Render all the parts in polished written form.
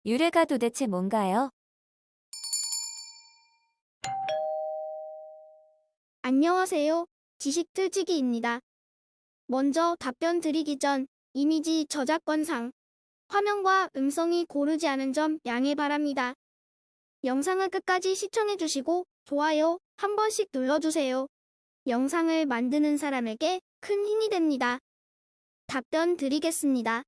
유래가 도대체 뭔가요? 안녕하세요. 지식틀치기입니다. 먼저 답변 드리기 전 이미지 저작권상 화면과 음성이 고르지 않은 점 양해 바랍니다. 영상을 끝까지 시청해주시고 좋아요 한 번씩 눌러주세요. 영상을 만드는 사람에게 큰 힘이 됩니다. 답변 드리겠습니다.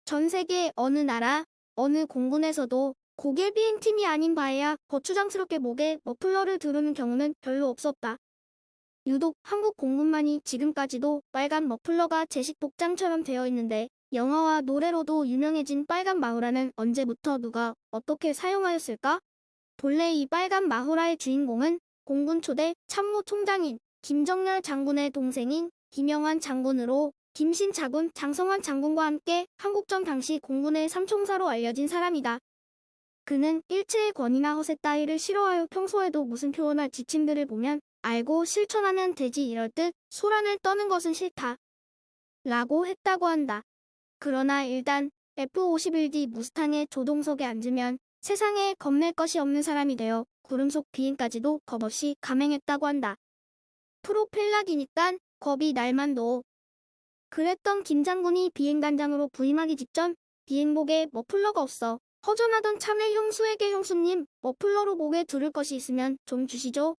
전 세계 어느 나라, 어느 공군에서도 고길 비행팀이 아닌 바에야 거추장스럽게 목에 머플러를 두르는 경우는 별로 없었다. 유독 한국 공군만이 지금까지도 빨간 머플러가 제식 복장처럼 되어 있는데 영화와 노래로도 유명해진 빨간 마후라는 언제부터 누가 어떻게 사용하였을까? 본래 이 빨간 마후라의 주인공은 공군 초대 참모총장인 김정렬 장군의 동생인 김영환 장군으로 김신 장군, 장성환 장군과 함께 한국전 당시 공군의 삼총사로 알려진 사람이다. 그는 일체의 권위나 허세 따위를 싫어하여 평소에도 무슨 표현할 지침들을 보면 알고 실천하면 되지 이럴 듯 소란을 떠는 것은 싫다. 라고 했다고 한다. 그러나 일단 F-51D 무스탕의 조종석에 앉으면 세상에 겁낼 것이 없는 사람이 되어 구름속 비행까지도 겁없이 감행했다고 한다. 프로펠락이니깐 겁이 날만도. 그랬던 김 장군이 비행단장으로 부임하기 직전 비행복에 머플러가 없어 허전하던 참외 형수에게 형수님 머플러로 목에 두를 것이 있으면 좀 주시죠.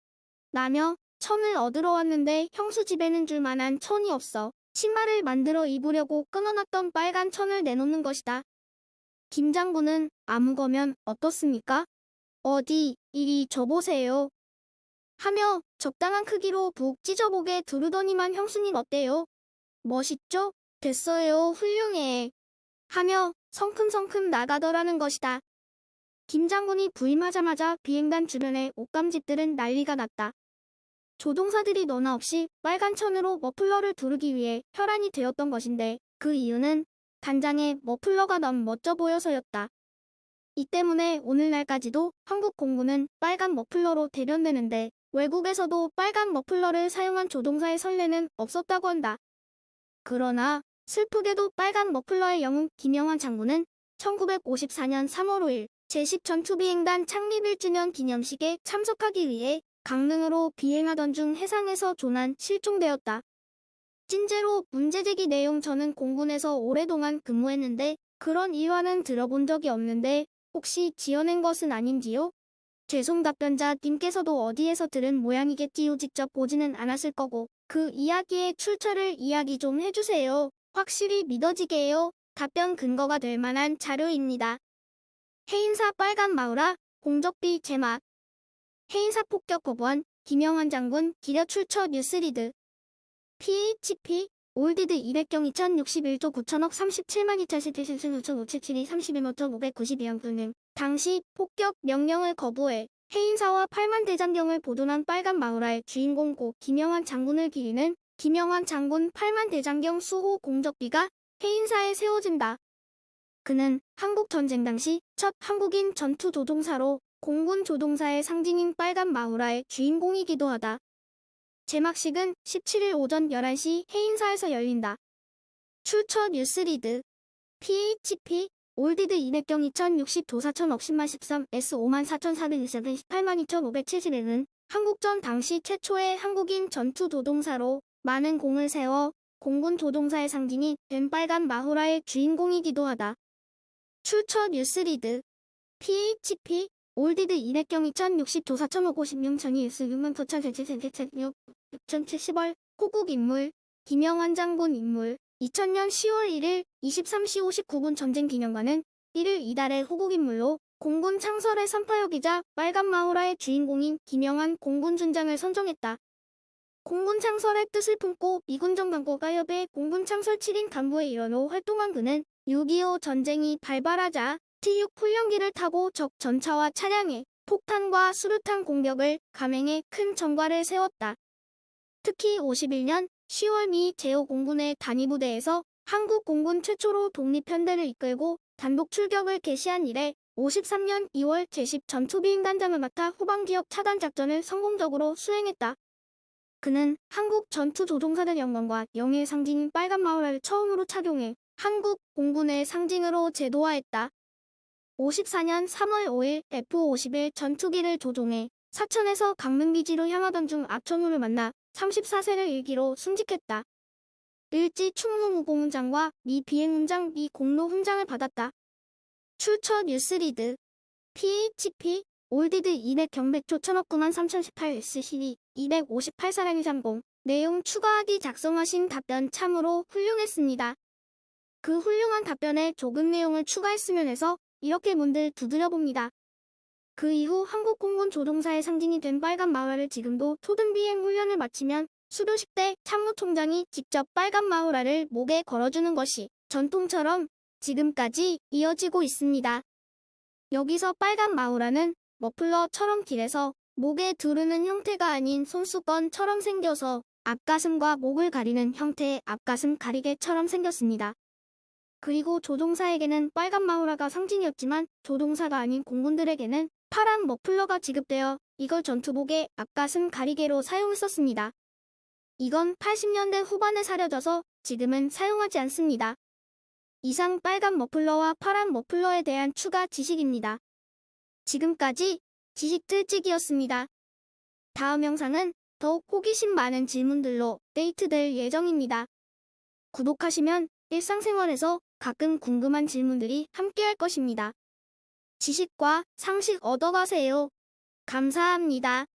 라며 천을 얻으러 왔는데 형수 집에는 줄 만한 천이 없어 치마를 만들어 입으려고 끊어놨던 빨간 천을 내놓는 것이다. 김 장군은 아무 거면 어떻습니까? 어디 이리 줘보세요. 하며 적당한 크기로 북 찢어보게 두르더니만 형수님 어때요? 멋있죠? 됐어요. 훌륭해. 하며 성큼성큼 나가더라는 것이다. 김 장군이 부임하자마자 비행단 주변의 옷감집들은 난리가 났다. 조종사들이 너나 없이 빨간 천으로 머플러를 두르기 위해 혈안이 되었던 것인데 그 이유는 단장에 머플러가 너무 멋져 보여서였다. 이 때문에 오늘날까지도 한국 공군은 빨간 머플러로 대변되는데 외국에서도 빨간 머플러를 사용한 조종사의 선례는 없었다고 한다. 그러나 슬프게도 빨간 머플러의 영웅 김영환 장군은 1954년 3월 5일 제10전투비행단 창립 1주년 기념식에 참석하기 위해 강릉으로 비행하던 중 해상에서 조난 실종되었다. 찐제로 문제제기 내용 저는 공군에서 오랫동안 근무했는데 그런 일화는 들어본 적이 없는데 혹시 지어낸 것은 아닌지요? 죄송 답변자 님께서도 어디에서 들은 모양이겠지요. 직접 보지는 않았을 거고 그 이야기의 출처를 이야기 좀 해주세요. 확실히 믿어지게요. 답변 근거가 될 만한 자료입니다. 해인사 빨간 마우라 공적비 제막 해인사 폭격 거부한 김영환 장군 기려 출처 뉴스리드 PHP 올디드 200경 2061조 9천억 37만 2,017신 5,577이 31만 592형 당시 폭격 명령을 거부해 해인사와 8만 대장경을 보존한 빨간 마우라의 주인공 고 김영환 장군을 기리는 김영환 장군 8만 대장경 수호 공적비가 해인사에 세워진다. 그는 한국전쟁 당시 첫 한국인 전투조종사로 공군 조종사의 상징인 빨간 마우라의 주인공이기도 하다. 제막식은 17일 오전 11시 해인사에서 열린다. 출처 뉴스리드 PHP 올디드 200경 2060 도 4천억 10만 13 S 5만 4,427 18만 2,571은 한국전 당시 최초의 한국인 전투조종사로 많은 공을 세워 공군 조종사의 상징이 된 빨간 마후라의 주인공이기도 하다. 출처 뉴스리드 PHP 올디드 200경 2060 도 4,556 전이 뉴스 6만 9,076 6,070월 호국 인물 김영환 장군 인물 2000년 10월 1일 23시 59분 전쟁기념관은 1일 이달의 호국인물로 공군 창설의 선파역이자 빨간 마후라의 주인공인 김영환 공군준장을 선정했다. 공군 창설의 뜻을 품고 미군 정강국가 협의 공군 창설 7인 간부의 일원으로 활동한 그는 6.25 전쟁이 발발하자 T-6 훈련기를 타고 적 전차와 차량에 폭탄과 수류탄 공격을 감행해 큰 전과를 세웠다. 특히 51년 10월 미 제5공군의 단위부대에서 한국 공군 최초로 독립편대를 이끌고 단독 출격을 개시한 이래 53년 2월 제10 전투비행단장을 맡아 후방지역 차단 작전을 성공적으로 수행했다. 그는 한국 전투조종사들 영광과 영예의 상징인 빨간 마우라를 처음으로 착용해 한국 공군의 상징으로 제도화했다. 54년 3월 5일 F-51 전투기를 조종해 사천에서 강릉기지로 향하던 중 악천후를 만나 34세를 일기로 순직했다. 일지 충무무공훈장과 미 비행훈장 미 공로훈장을 받았다. 출처 뉴스리드 PHP 올디드 200 경백조 1000억 9만 3018 SCD 258사랑이30 내용 추가하기 작성하신 답변 참으로 훌륭했습니다. 그 훌륭한 답변에 조금 내용을 추가했으면 해서 이렇게 문들 두드려봅니다. 그 이후 한국공군 조종사의 상징이 된 빨간 마우라를 지금도 토등 비행 훈련을 마치면 수료식 때 참모총장이 직접 빨간 마우라를 목에 걸어주는 것이 전통처럼 지금까지 이어지고 있습니다. 여기서 빨간 마우라는 머플러처럼 길에서 목에 두르는 형태가 아닌 손수건처럼 생겨서 앞가슴과 목을 가리는 형태의 앞가슴 가리개처럼 생겼습니다. 그리고 조종사에게는 빨간 마우라가 상징이었지만 조종사가 아닌 공군들에게는 파란 머플러가 지급되어 이걸 전투복의 앞가슴 가리개로 사용했었습니다. 이건 80년대 후반에 사려져서 지금은 사용하지 않습니다. 이상 빨간 머플러와 파란 머플러에 대한 추가 지식입니다. 지금까지 지식들찍이었습니다. 다음 영상은 더욱 호기심 많은 질문들로 업데이트될 예정입니다. 구독하시면 일상생활에서 가끔 궁금한 질문들이 함께할 것입니다. 지식과 상식 얻어가세요. 감사합니다.